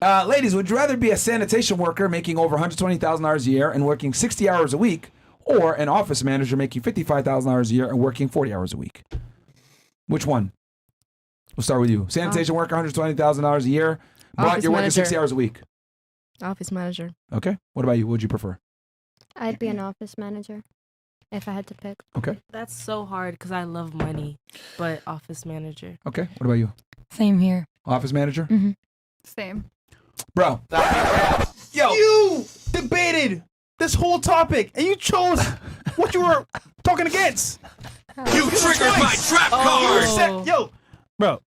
Ladies, would you rather be a sanitation worker making over $120,000 a year and working 60 hours a week, or an office manager making $55,000 a year and working 40 hours a week? Which one? We'll start with you. Sanitation worker, $120,000 a year, but you're working 60 hours a week. Office manager. Okay. What about you? What would you prefer? I'd be an office manager if I had to pick. Okay. That's so hard because I love money, but office manager. Okay. What about you? Same here. Office manager? Mm-hmm. Same. Bro. Yo, you debated this whole topic and you chose what you were talking against. You triggered my trap card. Yo, bro.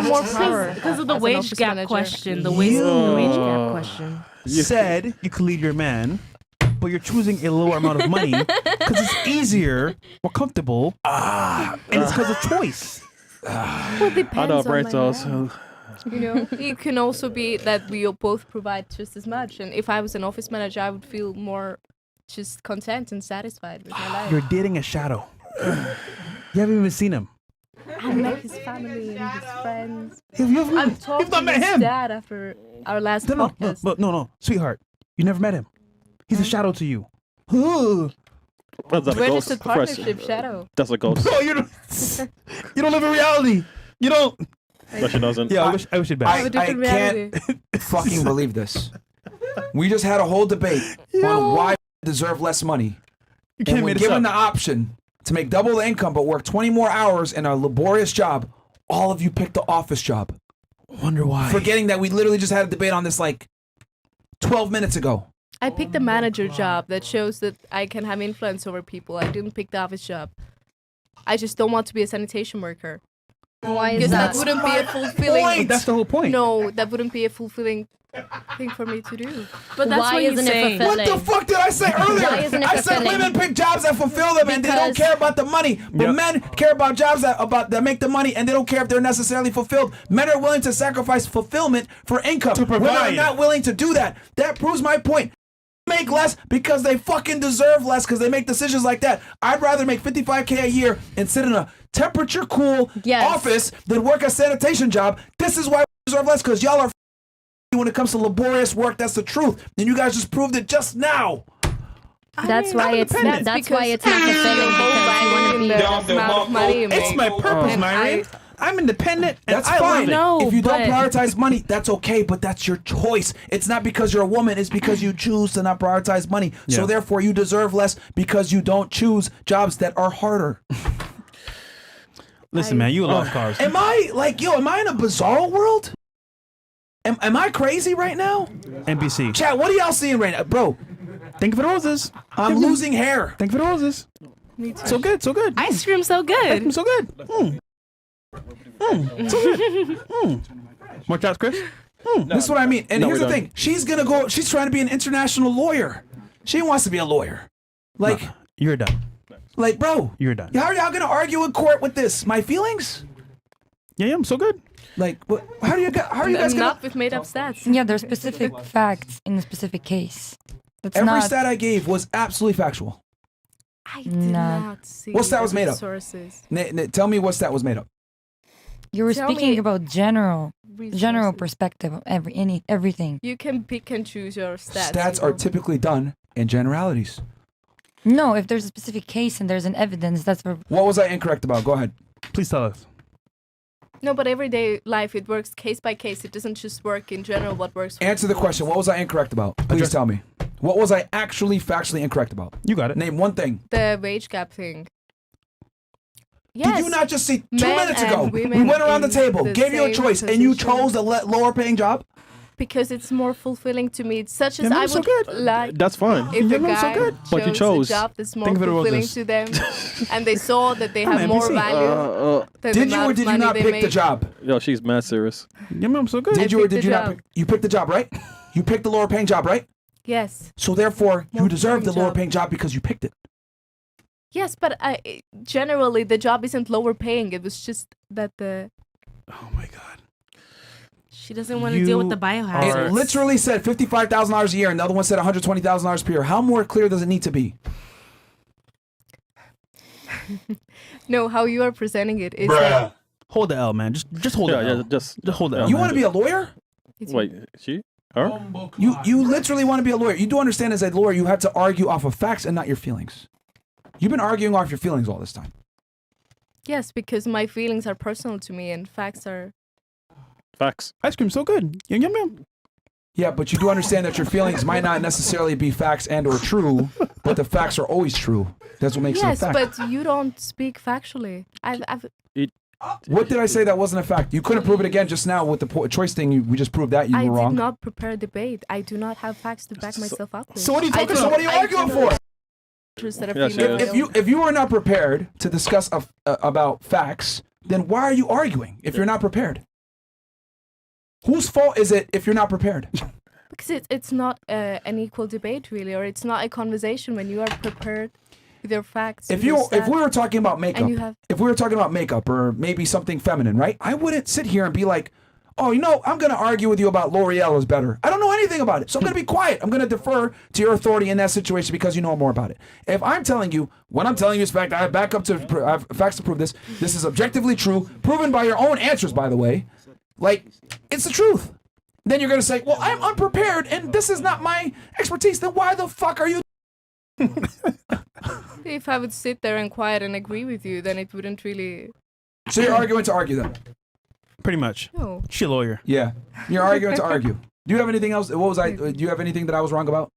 More power because of the wage gap question. The wage gap question. Said you could lead your man, but you're choosing a lower amount of money because it's easier, more comfortable, and it's because of choice. Well, it depends I know, on brain my cells. man. You know, it can also be that we both provide just as much. And if I was an office manager, I would feel more just content and satisfied with my life. You're dating a shadow. You haven't even seen him. I met his family and his friends. You've talked not to met his him. dad after our last podcast. No, sweetheart. You never met him. He's a shadow to you. That's not a ghost. Registered partnership shadow. That's a ghost. Bro, you don't live in reality. You don't. No, she doesn't. Yeah, I wish it back. I can't fucking believe this. We just had a whole debate on why deserve less money. And when given the option to make double the income but work 20 more hours in a laborious job, all of you picked the office job. Wonder why. Forgetting that we literally just had a debate on this like 12 minutes ago. I picked the manager job that shows that I can have influence over people. I didn't pick the office job. I just don't want to be a sanitation worker. Why is Because that? that wouldn't be a fulfilling. That's the whole point. No, that wouldn't be a fulfilling thing for me to do. But that's Why what isn't you're it saying. fulfilling? What the fuck did I say earlier? Why isn't it I said fulfilling? women pick jobs that fulfill them and they don't Because- care about the money. But men care about jobs that make the money and they don't care if they're necessarily fulfilled. Men are willing to sacrifice fulfillment for income. To provide. Women are not willing to do that. That proves my point. Make less because they fucking deserve less because they make decisions like that. I'd rather make $55K a year and sit in a temperature cool office than work a sanitation job. This is why we deserve less because y'all are when it comes to laborious work. That's the truth. And you guys just proved it just now. That's why it's not. That's why it's not fulfilling because you want to be. amount of money you It's make. my purpose, And Myron. I'm independent. And That's I fine. love it. If you don't but- prioritize money, that's okay, but that's your choice. It's not because you're a woman, it's because you choose to not prioritize money. So Yeah. therefore you deserve less because you don't choose jobs that are harder. Listen, man, you love cars. Am I in a bizarre world? Am I crazy right now? NBC. Chat, what are y'all seeing right now? Bro, Thank you for the roses. I'm losing hair. Thank you for the roses. Me too. So good, so good. Ice cream so good. So good. So good. More shots, Chris? This is what I mean. And No, here's we the don't. thing. She's trying to be an international lawyer. She wants to be a lawyer. Like, You're done. like, bro, You're done. how are y'all gonna argue in court with this? My feelings? Yeah, I'm so good. Like, what, how are you guys gonna? Not with made up stats. Yeah, there's specific facts in a specific case. That's Every not. stat I gave was absolutely factual. I did Nah. not see What stat was made up? Sources. Tell me what stat was made up. You were Tell speaking me- about general Resources. perspective of everything. You can pick and choose your stats. Stats you are know. typically done in generalities. No, if there's a specific case and there's an evidence, that's where. What was I incorrect about? Go ahead. Please tell us. No, but everyday life, it works case by case. It doesn't just work in general what works for Answer the people. question. What was I incorrect about? Please tell me. What was I actually factually incorrect about? You got it. Name one thing. The wage gap thing. Yes. Did you not just see 2 Men minutes and ago? We women went around the in table, the gave you a same choice, and you position. chose the lower paying job? Because it's more fulfilling to me. It's such as Yeah, I so would good. like That's fine. if a Yeah, so guy good. But you chose chose. a job that's more Think of it as fulfilling this. to them, and they saw that they Come have on, more NPC. value than the Did you amount or of did you money not they pick make. the job? Yo, she's mad serious. Yeah, man, I'm so good. Did you or picked did the you not job. pick? You picked the job, right? You picked the lower paying job, right? Yes. So therefore, you More deserve the paying lower job. paying job because you picked it. Yes, but generally the job isn't lower paying. It was just that Oh my God. she doesn't want to deal with the It biohazards. literally said $55,000 a year, and the other one said $120,000 per year. How more clear does it need to be? No, how you are presenting it is that Hold the L, man. Just hold Yeah, the yeah, L. just hold the L. You man. want to be a lawyer? Wait, she? Her? You literally want to be a lawyer. You do understand as a lawyer, you have to argue off of facts and not your feelings. You've been arguing off your feelings all this time. Yes, because my feelings are personal to me and facts are... Facts. Ice cream's so good. Yum, yum, yum. Yeah, but you do understand that your feelings might not necessarily be facts and or true, but the facts are always true. That's what makes it a fact. Yes, but you don't speak factually. What did I say that wasn't a fact? You couldn't prove it again just now with the choice thing. We just proved that you were wrong. I did not prepare a debate. I do not have facts to back myself up with. So what are you talking? So what are you arguing for? If you were not prepared to discuss about facts, then why are you arguing if you're not prepared? Whose fault is it if you're not prepared? Because it's not an equal debate really, or it's not a conversation when you are prepared with your facts. If we were talking about makeup, if we were talking about makeup or maybe something feminine, right? I wouldn't sit here and be like, oh, I'm going to argue with you about L'Oreal is better. I don't know anything about it, so I'm going to be quiet. I'm going to defer to your authority in that situation because you know more about it. If I'm telling you, what I'm telling you is fact, I have I have facts to prove this. This is objectively true, proven by your own answers, by the way. Like, it's the truth. Then you're going to say, well, I'm unprepared and this is not my expertise. Then why the fuck are you? If I would sit there and quiet and agree with you, then it wouldn't really... So you're arguing to argue then? Pretty much. No. She's a lawyer. Yeah. You're arguing to argue. Do you have anything else? Do you have anything that I was wrong about?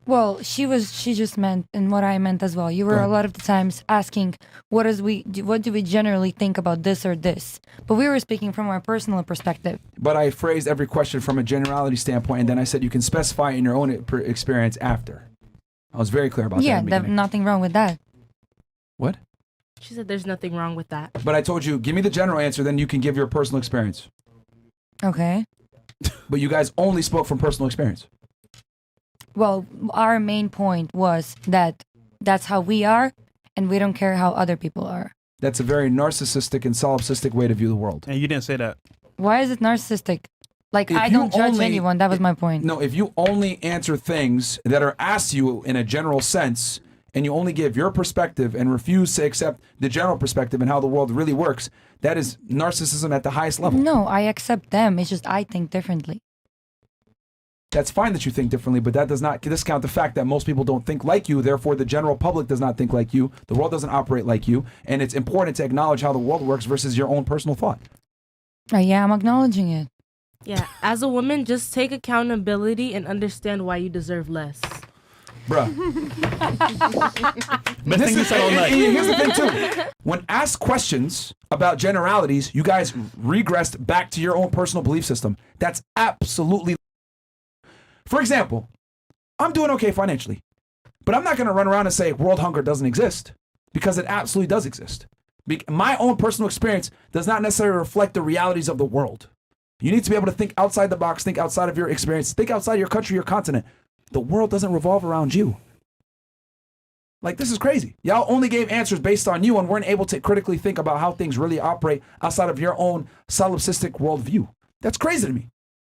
Well, she just meant, and what I meant as well. You were a lot of the times asking, what do we generally think about this or this? But we were speaking from our personal perspective. But I phrased every question from a generality standpoint, and then I said you can specify in your own experience after. I was very clear about that. Yeah, nothing wrong with that. What? She said there's nothing wrong with that. But I told you, give me the general answer, then you can give your personal experience. Okay. But you guys only spoke from personal experience. Well, our main point was that that's how we are, and we don't care how other people are. That's a very narcissistic and solipsistic way to view the world. And you didn't say that. Why is it narcissistic? Like, I don't judge anyone. That was my point. No, if you only answer things that are asked you in a general sense, and you only give your perspective and refuse to accept the general perspective and how the world really works, that is narcissism at the highest level. No, I accept them. It's just I think differently. That's fine that you think differently, but that does not discount the fact that most people don't think like you. Therefore, the general public does not think like you. The world doesn't operate like you. And it's important to acknowledge how the world works versus your own personal thought. Yeah, I'm acknowledging it. Yeah, as a woman, just take accountability and understand why you deserve less. Bruh. Best thing you said all night. Here's the thing, too. When asked questions about generalities, you guys regressed back to your own personal belief system. That's absolutely... For example, I'm doing okay financially, but I'm not going to run around and say world hunger doesn't exist, because it absolutely does exist. My own personal experience does not necessarily reflect the realities of the world. You need to be able to think outside the box, think outside of your experience, think outside your country, your continent. The world doesn't revolve around you. Like, this is crazy. Y'all only gave answers based on you and weren't able to critically think about how things really operate outside of your own solipsistic worldview. That's crazy to me.